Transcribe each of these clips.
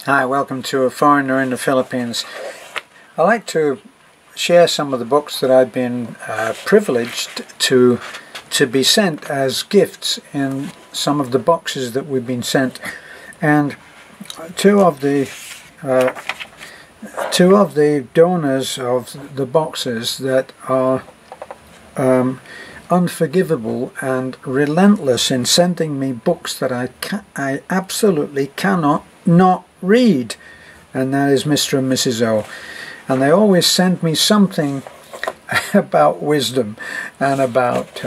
Hi, welcome to A Foreigner in the Philippines. I like to share some of the books that I've been privileged to be sent as gifts in some of the boxes that we've been sent. And two of the donors of the boxes that are unforgivable and relentless in sending me books that I absolutely cannot not read, and that is Mr. and Mrs. O. And they always send me something about wisdom and about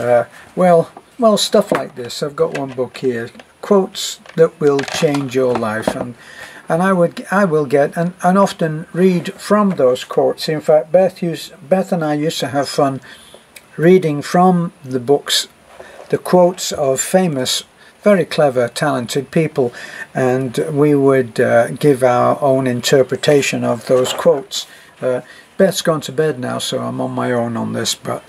well stuff like this. I've got one book here, quotes that will change your life, and I will get and often read from those quotes. In fact, Beth and I used to have fun reading from the books the quotes of famous, very clever, talented people, and we would give our own interpretation of those quotes. Beth's gone to bed now, so I'm on my own on this, but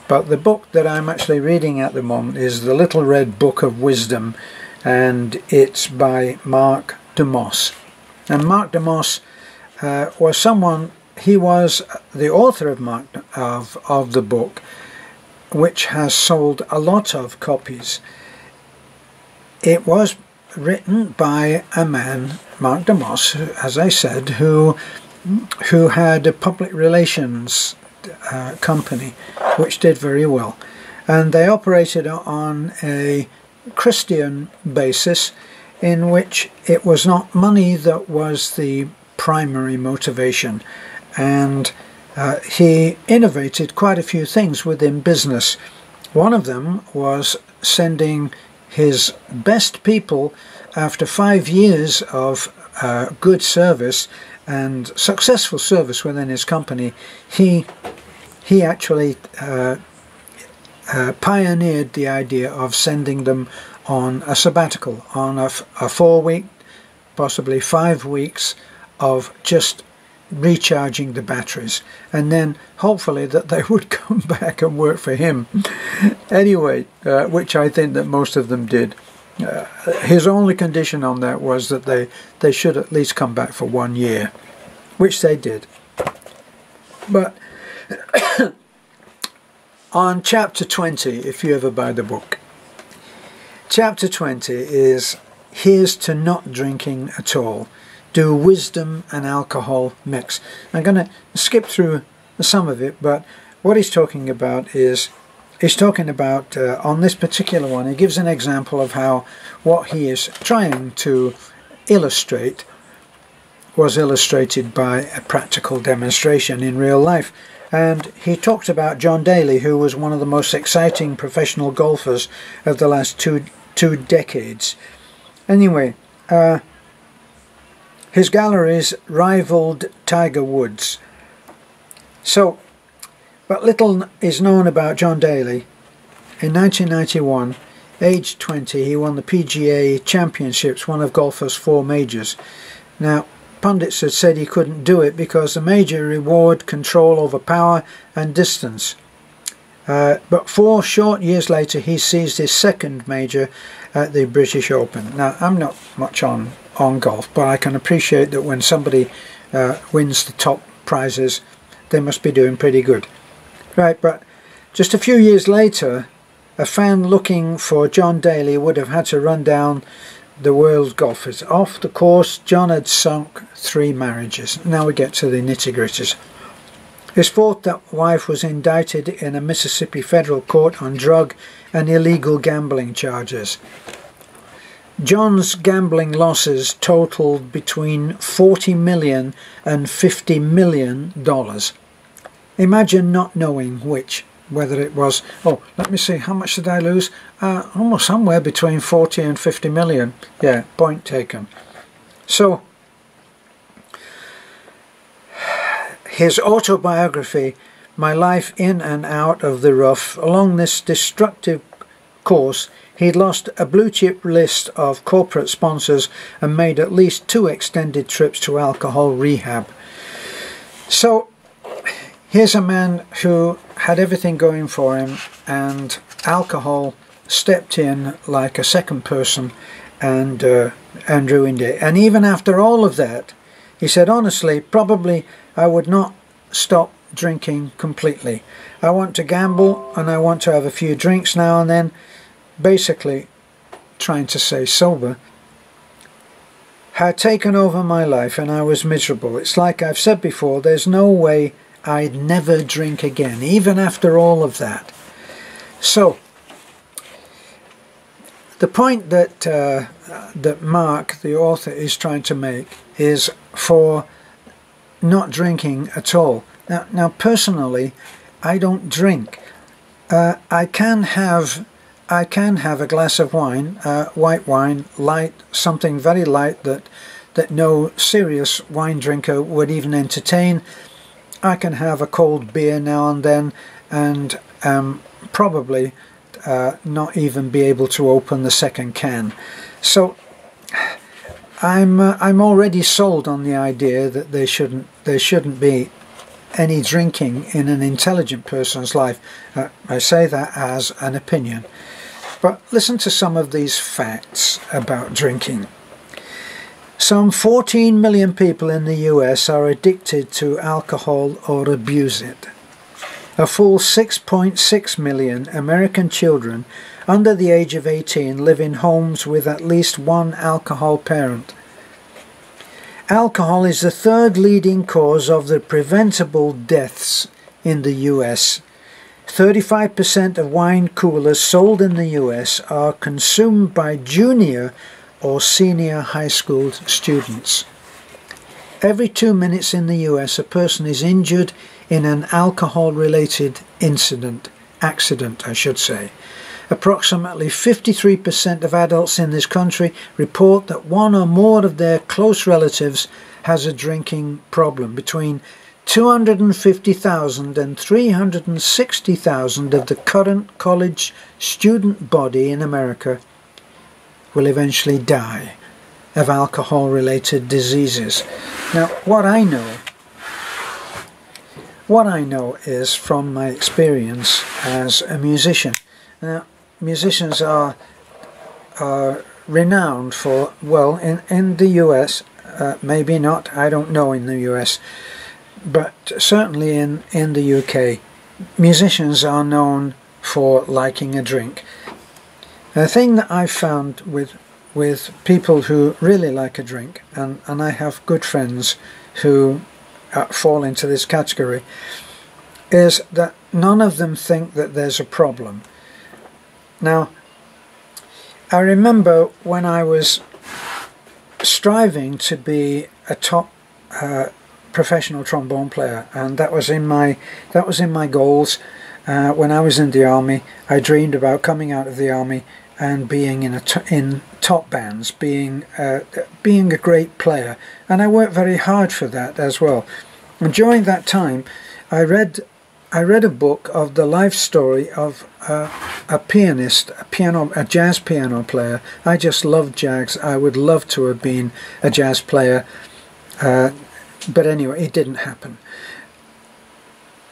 the book that I'm actually reading at the moment is The Little Red Book of Wisdom, and it's by Mark de Moss. And Mark de Moss was someone, he was the author of the book, which has sold a lot of copies. It was written by a man, Mark de Moss, as I said, who had a public relations company which did very well, and they operated on a Christian basis in which it was not money that was the primary motivation, and he innovated quite a few things within business. One of them was sending his best people, after 5 years of good service and successful service within his company, he actually pioneered the idea of sending them on a sabbatical, on a 4-week, possibly 5 weeks of just recharging the batteries, and then hopefully that they would come back and work for him anyway, which I think that most of them did. His only condition on that was that they should at least come back for 1 year, which they did. But on chapter 20, if you ever buy the book, chapter 20 is Here's to Not Drinking at All. Do wisdom and alcohol mix? I'm going to skip through some of it, but what he's talking about is, on this particular one, he gives an example of how what he is trying to illustrate was illustrated by a practical demonstration in real life. And he talked about John Daly, who was one of the most exciting professional golfers of the last two decades. Anyway, his galleries rivaled Tiger Woods. So, but little is known about John Daly. In 1991, aged 20, he won the PGA Championships, one of golfers' 4 majors. Now, pundits had said he couldn't do it because the major reward control over power and distance. But 4 short years later, he seized his 2nd major at the British Open. Now, I'm not much on golf, but I can appreciate that when somebody wins the top prizes, they must be doing pretty good. Right, but just a few years later, a fan looking for John Daly would have had to run down the world's golfers. Off the course, John had sunk 3 marriages. Now we get to the nitty-gritties. His 4th wife was indicted in a Mississippi federal court on drug and illegal gambling charges. John's gambling losses totaled between $40 million and $50 million. Imagine not knowing which, whether it was, oh, let me see, how much did I lose? Almost somewhere between 40 and 50 million. Yeah, point taken. So, his autobiography, My Life in and Out of the Rough, along this destructive course, he'd lost a blue-chip list of corporate sponsors and made at least 2 extended trips to alcohol rehab. So, here's a man who had everything going for him, and alcohol stepped in like a second person and ruined it. And even after all of that, he said, honestly, probably I would not stop drinking completely. I want to gamble and I want to have a few drinks now and then, basically trying to stay sober, had taken over my life and I was miserable. It's like I've said before, there's no way I'd never drink again, even after all of that. So, the point that that Mark, the author, is trying to make is for not drinking at all. Now personally, I don't drink. I can have a glass of wine, white wine, light, something very light that no serious wine drinker would even entertain. I can have a cold beer now and then, and probably not even be able to open the second can. So I'm already sold on the idea that there shouldn't be any drinking in an intelligent person's life. I say that as an opinion. But listen to some of these facts about drinking. Some 14 million people in the US are addicted to alcohol or abuse it. A full 6.6 million American children under the age of 18 live in homes with at least one alcohol parent. Alcohol is the third leading cause of the preventable deaths in the US. 35% of wine coolers sold in the US are consumed by junior or senior high school students. Every 2 minutes in the US, a person is injured in an alcohol-related accident, I should say. Approximately 53% of adults in this country report that one or more of their close relatives has a drinking problem. Between 250,000 and 360,000 of the current college student body in America will eventually die of alcohol-related diseases. Now, what I know is from my experience as a musician. Now, musicians are renowned for, well, in the US, maybe not, I don't know in the US, but certainly in the UK, musicians are known for liking a drink. The thing that I've found with people who really like a drink, and I have good friends who fall into this category, is that none of them think that there's a problem. Now, I remember when I was striving to be a top professional trombone player, and that was in my goals. When I was in the army, I dreamed about coming out of the army and being in top bands, being a great player, and I worked very hard for that as well. And during that time, I read a book of the life story of a pianist, a jazz piano player. I just loved jazz. I would love to have been a jazz player, but anyway, it didn't happen.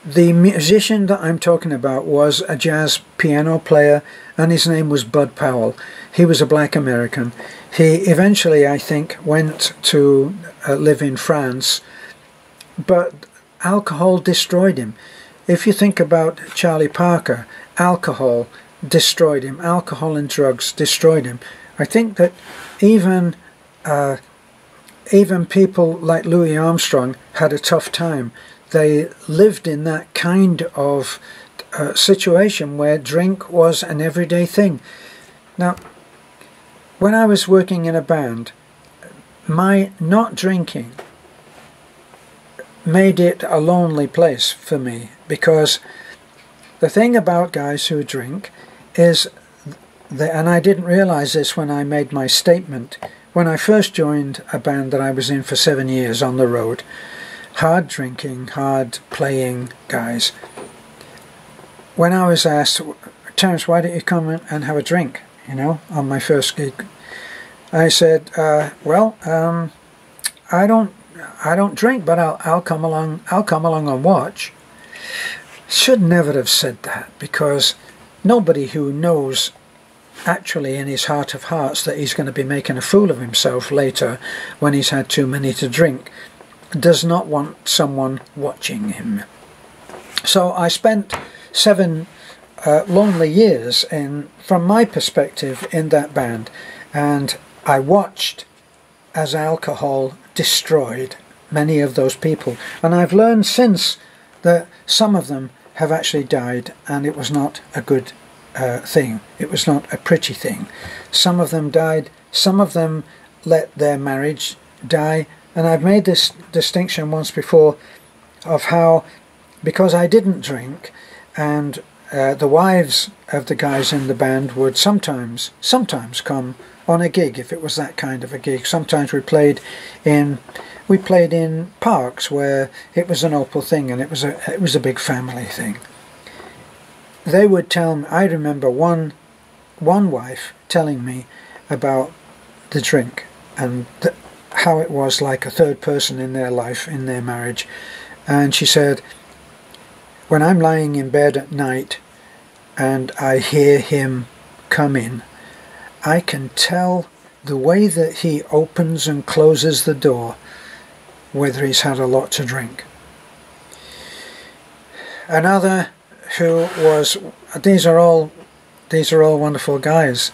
The musician that I'm talking about was a jazz piano player, and his name was Bud Powell. He was a black American. He eventually, I think, went to live in France, but alcohol destroyed him. If you think about Charlie Parker, alcohol destroyed him. Alcohol and drugs destroyed him. I think that even people like Louis Armstrong had a tough time. They lived in that kind of situation where drink was an everyday thing. Now, when I was working in a band, my not drinking made it a lonely place for me, because the thing about guys who drink is, and I didn't realize this when I made my statement, when I first joined a band that I was in for 7 years on the road, hard drinking, hard playing guys. When I was asked, Terence, why don't you come and have a drink, on my first gig? I said, I don't drink, but I'll come along and watch. Should never have said that, because nobody who knows actually in his heart of hearts that he's going to be making a fool of himself later when he's had too many to drink, does not want someone watching him. So I spent 7 lonely years from my perspective in that band, and I watched as alcohol destroyed many of those people, and I've learned since that some of them have actually died, and it was not a good thing. It was not a pretty thing. Some of them died, some of them let their marriage die, and I've made this distinction once before of how, because I didn't drink, and the wives of the guys in the band would sometimes come on a gig, if it was that kind of a gig. Sometimes we played in parks where it was an Opal thing, and it was a big family thing. They would tell me, I remember one wife telling me about the drink and how it was like a third person in their life, in their marriage. And she said, when I'm lying in bed at night and I hear him come in, I can tell the way that he opens and closes the door whether he's had a lot to drink. Another who was, these are all wonderful guys.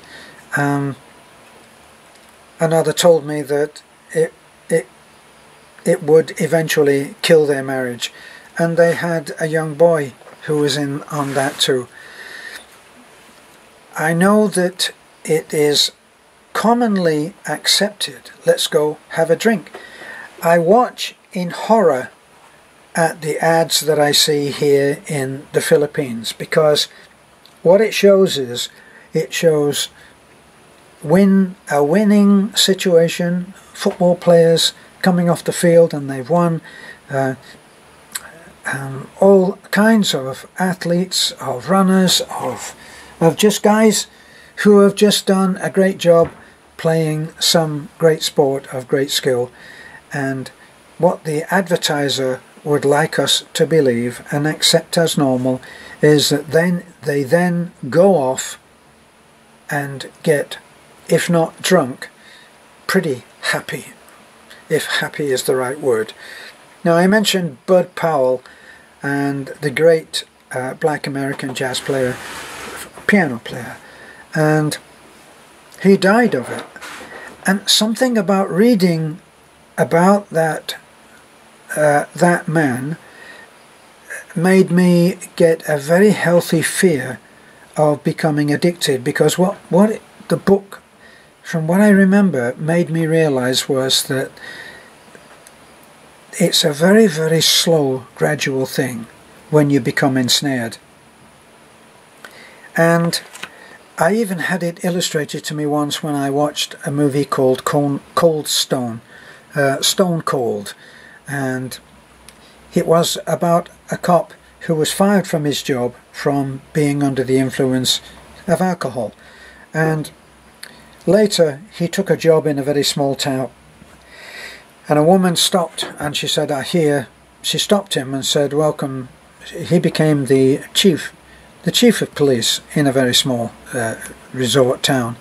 Another told me that it would eventually kill their marriage, and they had a young boy who was in on that too. I know that it is commonly accepted, let's go have a drink. I watch in horror at the ads that I see here in the Philippines, because what it shows is, it shows a winning situation, football players coming off the field and they've won, all kinds of athletes, of runners, of just guys who have just done a great job playing some great sport of great skill. And what the advertiser would like us to believe and accept as normal is that they then go off and get, if not drunk, pretty happy, if happy is the right word. Now, I mentioned Bud Powell and the great black American jazz player, piano player, and he died of it. And something about reading about that man made me get a very healthy fear of becoming addicted, because what the book, from what I remember, made me realize was that it's a very, very slow, gradual thing when you become ensnared. And I even had it illustrated to me once when I watched a movie called Stone Cold, and it was about a cop who was fired from his job from being under the influence of alcohol, and later he took a job in a very small town, and a woman stopped and she said, she stopped him and said, welcome. He became the chief of police in a very small resort town,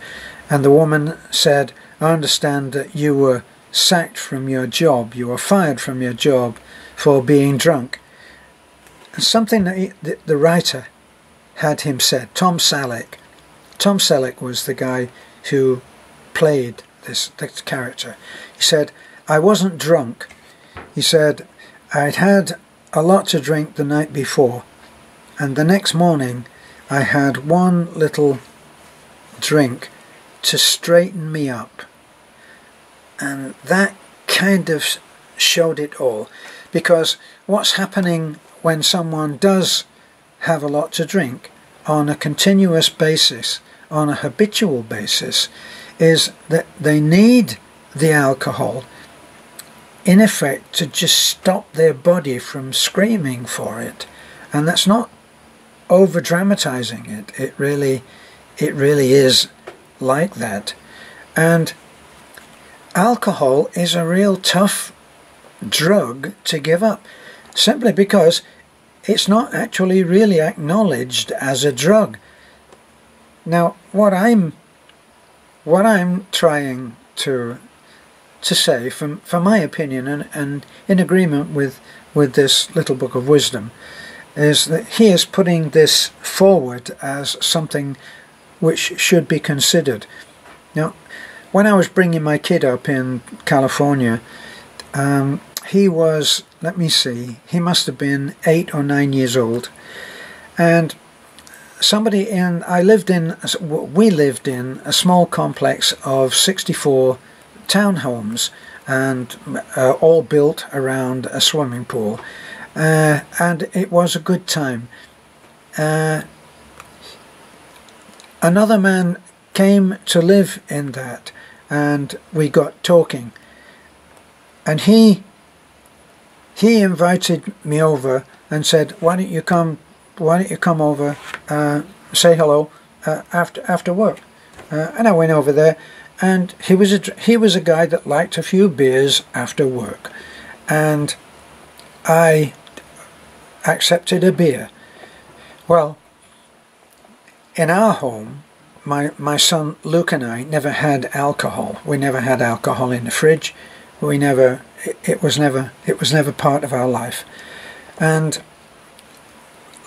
and the woman said, I understand that you were sacked from your job, you were fired from your job for being drunk. And something that the writer had him said, Tom Selleck was the guy who played this character. He said, I wasn't drunk. He said, I'd had a lot to drink the night before, and the next morning I had one little drink to straighten me up. And that kind of showed it all, because what's happening when someone does have a lot to drink on a continuous basis, on a habitual basis, is that they need the alcohol in effect to just stop their body from screaming for it. And that's not over dramatizing it. It really is like that. And alcohol is a real tough drug to give up, simply because it's not actually really acknowledged as a drug. Now, what I'm trying to say, from my opinion, and in agreement with this little book of wisdom, is that he is putting this forward as something which should be considered. Now, when I was bringing my kid up in California, he was, let me see, he must have been 8 or 9 years old, and we lived in a small complex of 64 townhomes, and all built around a swimming pool, and it was a good time. Another man came to live in that, and we got talking, and he invited me over and said, why don't you come over, say hello after work. And I went over there, and he was a guy that liked a few beers after work, and I accepted a beer. Well, in our home, my son Luke and I never had alcohol. We never had alcohol in the fridge. It was never part of our life. And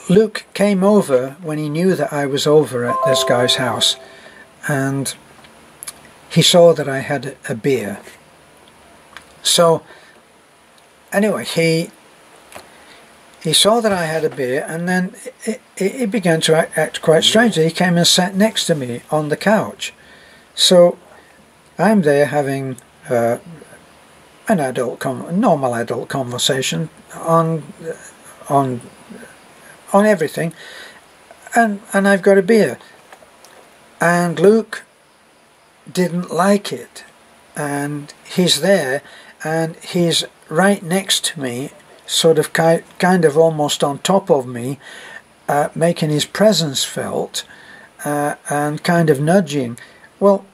Luke came over when he knew that I was over at this guy's house, and he saw that I had a beer. So anyway, he saw that I had a beer, and then it began to act quite strangely. He came and sat next to me on the couch. So I'm there having an normal adult conversation on everything, and I've got a beer, and Luke didn't like it, and he's there, and he's right next to me, sort of kind of almost on top of me, making his presence felt, and kind of nudging. Well,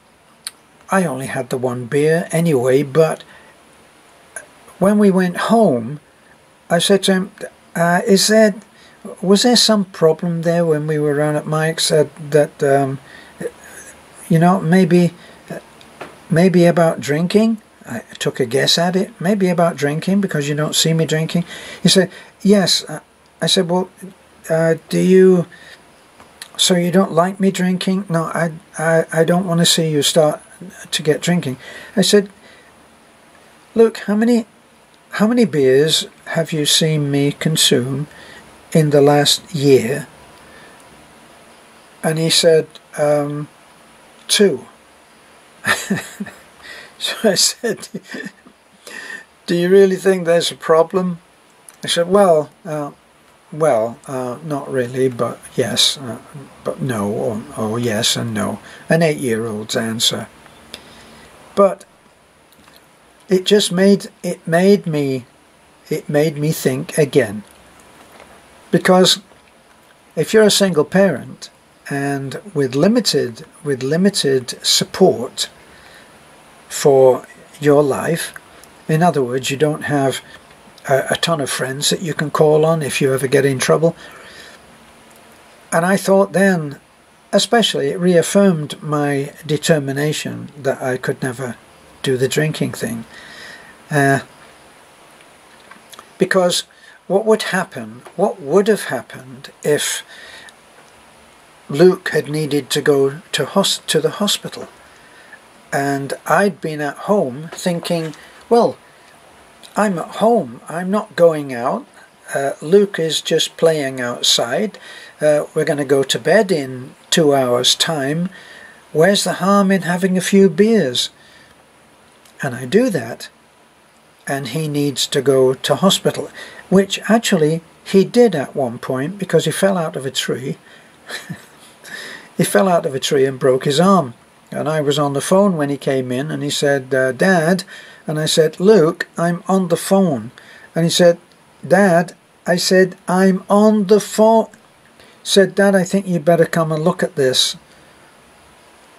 I only had the one beer anyway, but when we went home, I said to him, was there some problem there when we were around at Mike's that you know, maybe about drinking? I took a guess at it. Maybe about drinking, because you don't see me drinking. He said, yes. I said, well, so you don't like me drinking? No, I don't want to see you start to get drinking. I said, look, how many beers have you seen me consume in the last year? And he said, 2. So I said, do you really think there's a problem? I said, well, not really, but yes, but no, or yes and no. An 8-year-old's answer. But it just made me think again. Because if you're a single parent and with limited support for your life, in other words, you don't have a ton of friends that you can call on if you ever get in trouble. And I thought then, especially, it reaffirmed my determination that I could never do the drinking thing. Because what would have happened if Luke had needed to go to the hospital, and I'd been at home thinking, well, I'm at home, I'm not going out, Luke is just playing outside, we're going to go to bed in 2 hours' time, where's the harm in having a few beers? And I do that, and he needs to go to hospital, which actually he did at one point, because he fell out of a tree. He fell out of a tree and broke his arm. And I was on the phone when he came in, and he said, Dad, and I said, Luke, I'm on the phone. And he said, Dad, I said, I'm on the phone. Said, Dad, I think you better come and look at this.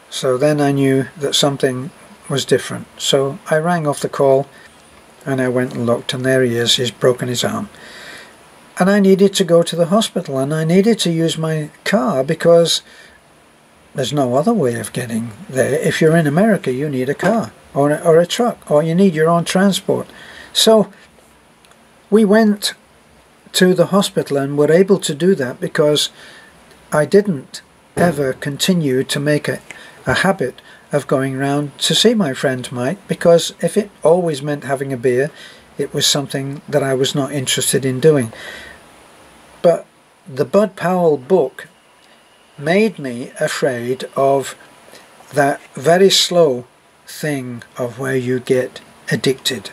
So then I knew that something was different. So I rang off the call, and I went and looked, and there he is, he's broken his arm. And I needed to go to the hospital, and I needed to use my car, because there's no other way of getting there. If you're in America, you need a car or a truck, or you need your own transport. So we went to the hospital and were able to do that because I didn't ever continue to make a habit of going round to see my friend Mike, because if it always meant having a beer, it was something that I was not interested in doing. But the Bud Powell book made me afraid of that very slow thing of where you get addicted.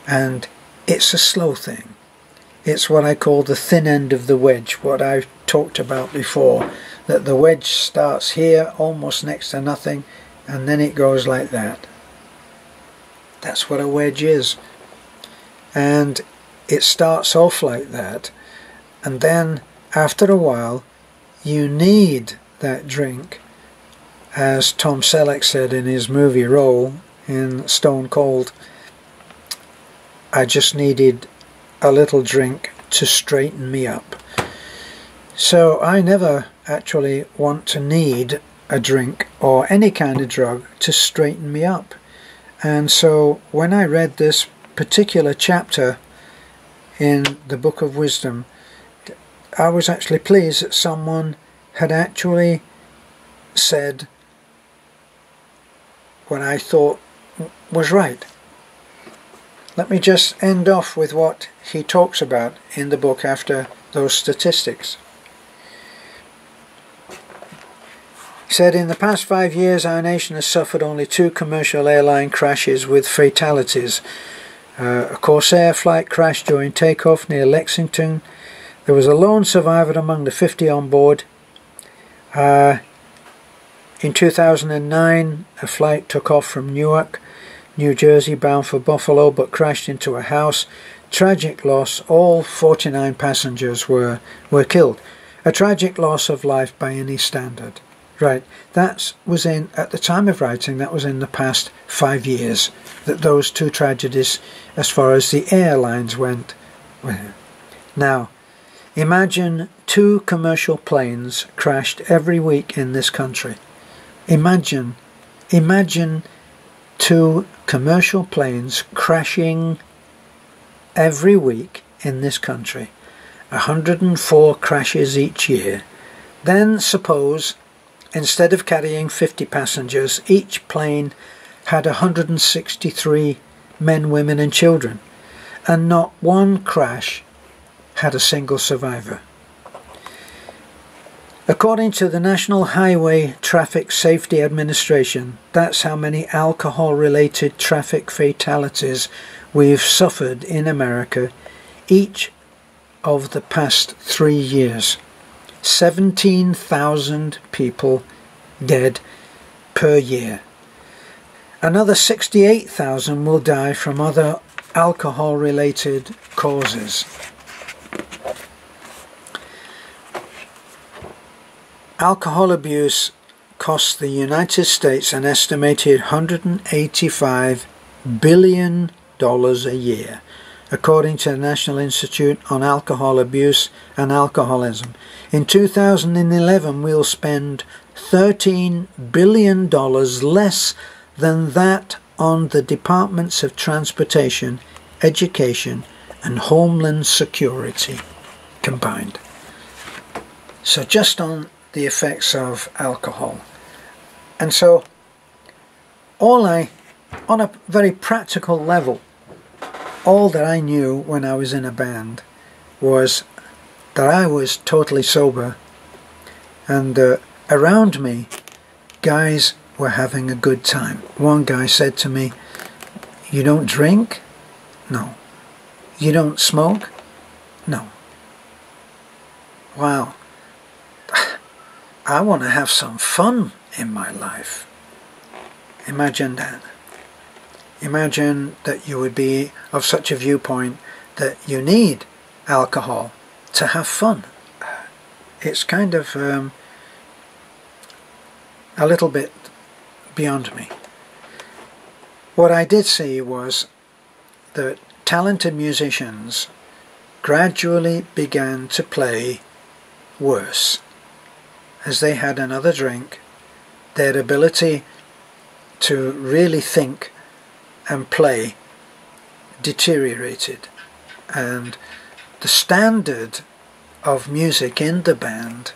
And it's a slow thing. It's what I call the thin end of the wedge, what I've talked about before, that the wedge starts here almost next to nothing, and then it goes like that. That's what a wedge is. And it starts off like that, and then after a while you need that drink. As Tom Selleck said in his movie role in Stone Cold, I just needed a little drink to straighten me up. So I never actually want to need a drink or any kind of drug to straighten me up. And so when I read this particular chapter in the Book of Wisdom, I was actually pleased that someone had actually said what I thought was right. Let me just end off with what he talks about in the book after those statistics. He said, in the past 5 years our nation has suffered only 2 commercial airline crashes with fatalities. A Corsair flight crashed during takeoff near Lexington. There was a lone survivor among the 50 on board. In 2009 a flight took off from Newark, New Jersey, bound for Buffalo, but crashed into a house. Tragic loss. All 49 passengers were killed. A tragic loss of life by any standard. Right, that was in, at the time of writing, that was in the past 5 years, that those 2 tragedies, as far as the airlines went. Now, imagine 2 commercial planes crashed every week in this country. Imagine 2 commercial planes crashing every week in this country. 104 crashes each year. Then suppose, instead of carrying 50 passengers, each plane had 163 men, women and children, and not one crash had a single survivor. According to the National Highway Traffic Safety Administration, that's how many alcohol-related traffic fatalities we've suffered in America each of the past 3 years. 17,000 people dead per year. Another 68,000 will die from other alcohol-related causes. Alcohol abuse costs the United States an estimated $185 billion a year, according to the National Institute on Alcohol Abuse and Alcoholism. In 2011, we'll spend $13 billion less than that on the Departments of Transportation, Education, and Homeland Security combined. So just on the effects of alcohol. And so on a very practical level, all that I knew when I was in a band was that I was totally sober, and around me guys were having a good time. One guy said to me, "You don't drink?" "No." "You don't smoke?" "No." Wow. I want to have some fun in my life. Imagine that. Imagine that you would be of such a viewpoint that you need alcohol to have fun. It's kind of a little bit beyond me. What I did see was that talented musicians gradually began to play worse. As they had another drink, their ability to really think and play deteriorated, and the standard of music in the band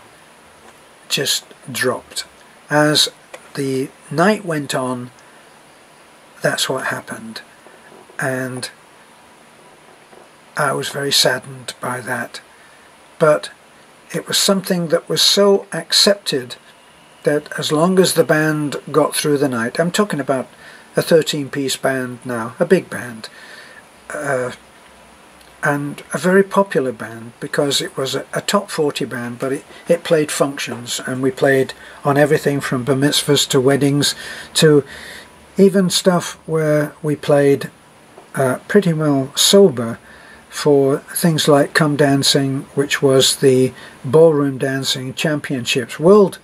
just dropped. As the night went on, that's what happened, and I was very saddened by that. But it was something that was so accepted that as long as the band got through the night, I'm talking about a 13-piece band now, a big band, and a very popular band, because it was a top 40 band, but it played functions, and we played on everything from bar mitzvahs to weddings to even stuff where we played pretty well sober for things like Come Dancing, which was the ballroom dancing championships, world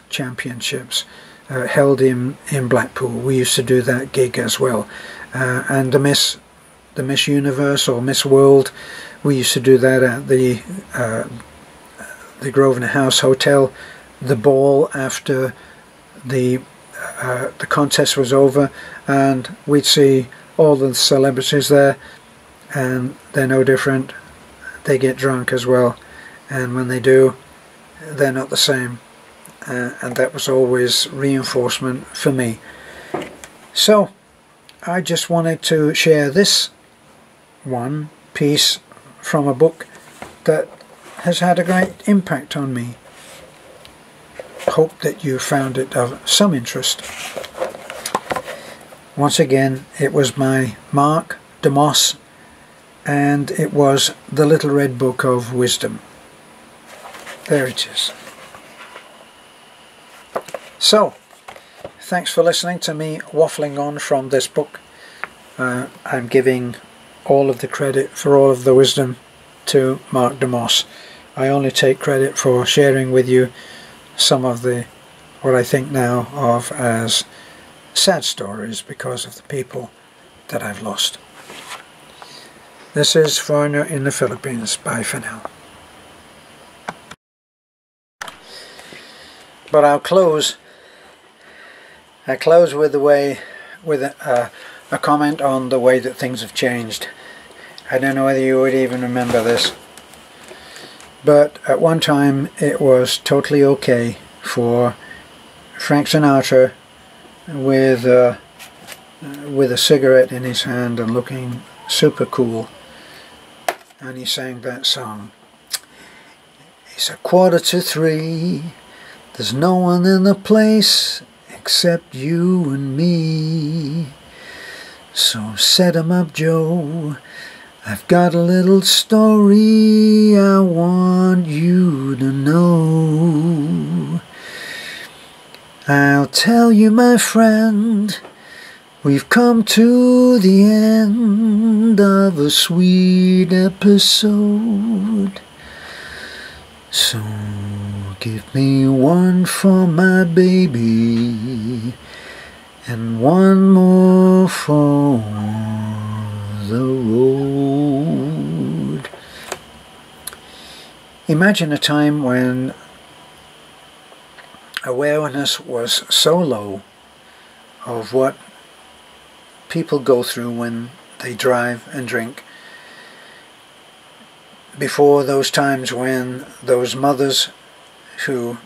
championships, held in Blackpool. We used to do that gig as well, and the Miss Universe or Miss World, we used to do that at the Grosvenor House Hotel. The ball after the contest was over, and we'd see all the celebrities there, and they're no different. They get drunk as well, and when they do, they're not the same, and that was always reinforcement for me. So I just wanted to share this one piece from a book that has had a great impact on me. Hope that you found it of some interest. Once again, it was by Mark DeMoss, and it was The Little Red Book of Wisdom. There it is. So, thanks for listening to me waffling on from this book. I'm giving all of the credit for all of the wisdom to Mark DeMoss. I only take credit for sharing with you some of the, what I think now of as sad stories because of the people that I've lost. This is Foreigner in the Philippines. Bye for now. But I'll close with a comment on the way that things have changed. I don't know whether you would even remember this, but at one time it was totally okay for Frank Sinatra with a cigarette in his hand and looking super cool, and he sang that song. It's 3:15, there's no one in the place except you and me. So set 'em up, Joe, I've got a little story I want you to know. I'll tell you, my friend, we've come to the end of a sweet episode. So give me one for my baby and one more for the road. Imagine a time when awareness was so low of what people go through when they drive and drink. Before those times when those mothers who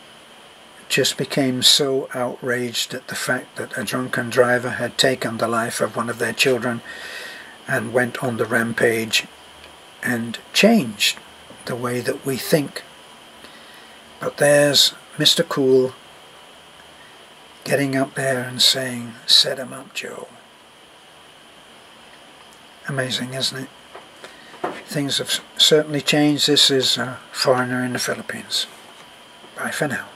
just became so outraged at the fact that a drunken driver had taken the life of one of their children and went on the rampage and changed the way that we think. But there's Mr. Cool getting up there and saying, set 'em up, Joe. Amazing, isn't it? Things have certainly changed. This is a Foreigner in the Philippines. Bye for now.